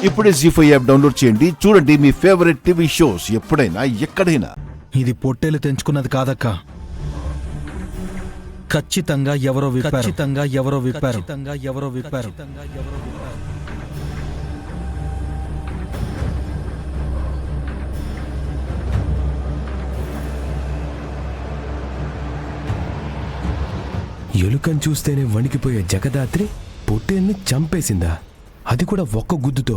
ఇప్పుడే జీ5 app download చేయండి. చూడండి మీ ఫేవరెట్ టీవీ షోస్ ఎప్పుడైనా ఎక్కడైనా. ఇది పొట్టేలు తెంచుకున్నది కాదక్క, ఖచ్చితంగా ఎవరో విప్పారు. ఎలుకను చూస్తేనే వణికిపోయే జగదాత్రి పొట్టేల్ని చంపేసిందా? అది కూడా ఒక్క గుద్దుతో.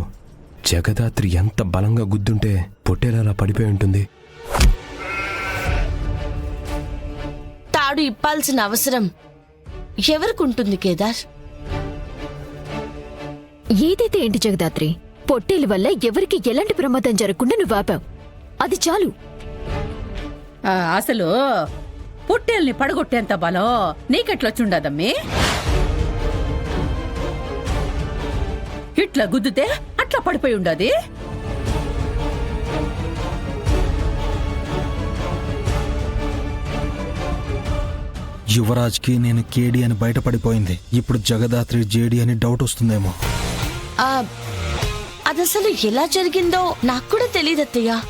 జగదాత్రి ఎంత బలంగా గుద్దుంటే పొట్టేలలా పడిపోయి ఉంటుంది. తాడు ఇప్పాల్సిన అవసరం ఎవరికుంటుంది కేదార్? ఏదైతే ఏంటి జగదాత్రి, పొట్టేలు వల్ల ఎవరికి ఎలాంటి ప్రమాదం జరగకుండా నువ్వు ఆపావు, అది చాలు. అసలు పొట్టేల్ని పడగొట్టేంత బలం నీకెట్లొచ్చుండదమ్మి? ఇట్లా గుద్దుతే అట్లా పడిపోయి ఉండది. యువరాజ్కి నేను కేడి అని బయటపడిపోయింది. ఇప్పుడు జగదాత్రి జేడి అని డౌట్ వస్తుందేమో. అదసలు ఎలా జరిగిందో నాకు కూడా తెలియదత్తయ్య.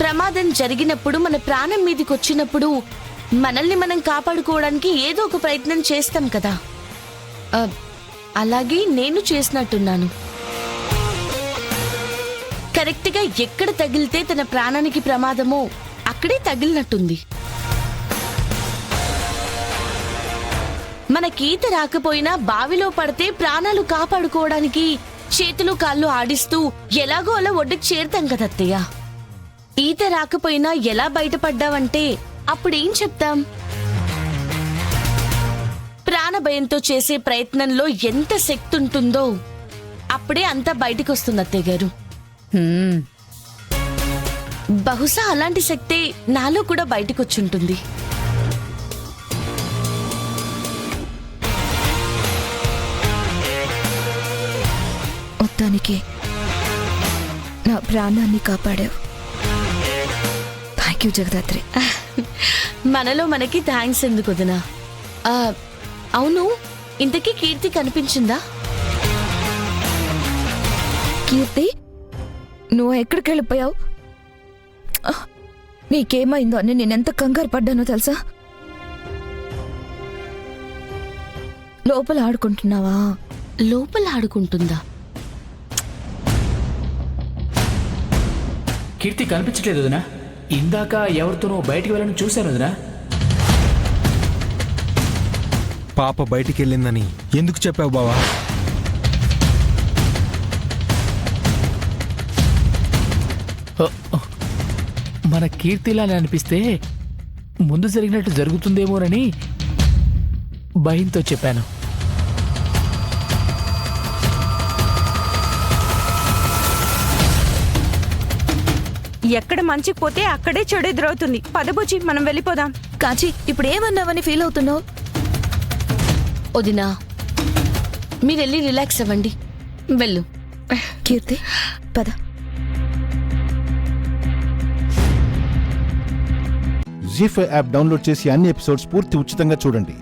ప్రమాదం జరిగినప్పుడు, మన ప్రాణం మీదకి వచ్చినప్పుడు మనల్ని మనం కాపాడుకోవడానికి ఏదో ఒక ప్రయత్నం చేస్తాం కదా. అలాగే నేను చేసినట్టున్నాను. కరెక్ట్గా ఎక్కడ తగిలితే తన ప్రాణానికి ప్రమాదమో అక్కడే తగిలినట్టుంది. మనకీత రాకపోయినా బావిలో పడితే ప్రాణాలు కాపాడుకోవడానికి చేతులు కాళ్ళు ఆడిస్తూ ఎలాగో అలా ఒడ్డుకు చేరుతాం కదా అత్తయ్య. ఈత రాకపోయినా ఎలా బయటపడ్డావంటే అప్పుడేం చెప్తాం? ప్రాణభయంతో చేసే ప్రయత్నంలో ఎంత శక్తి ఉంటుందో అప్పుడే అంతా బయటికొస్తుంది అత్తయ్య గారు. బహుశా అలాంటి శక్తే నాలో కూడా బయటకొచ్చుంటుంది. మొత్తానికి నా ప్రాణాన్ని కాపాడావు. Thank you Jagadhatri. మనలో మనకి థ్యాంక్స్ ఎందుకు వదినా? అవును, ఇంతకీ కీర్తి కనిపించిందా? కీర్తి, నువ్వు ఎక్కడికి వెళ్ళిపోయావు? నీకేమైందో అని నేనెంత కంగారు పడ్డానో తెలుసా? లోపల ఆడుకుంటున్నావా? లోపల ఆడుకుంటుందా? కీర్తి కనిపించట్లేదు వదినా. ఇందాక ఎవరితోనో బయటికి వెళ్ళని చూశాను వదినా. పాప బయటికెళ్ళిందని ఎందుకు చెప్పావు బావా? మన కీర్తిలానే అనిపిస్తే ముందు జరిగినట్టు జరుగుతుందేమోనని భయంతో చెప్పాను. ఎక్కడ మంచికి పోతే అక్కడే చెడు ఎదురవుతుంది. పదబుచ్చి మనం వెళ్ళిపోదాం. కాచి, ఇప్పుడు ఏమన్నావని ఫీల్ అవుతున్నావు? వదినా, మీరెళ్ళి రిలాక్స్ అవ్వండి. వెళ్ళు. కీర్తి, పద. జీ5 యాప్ డౌన్లోడ్ చేసి అన్ని ఎపిసోడ్స్ పూర్తి ఉచితంగా చూడండి.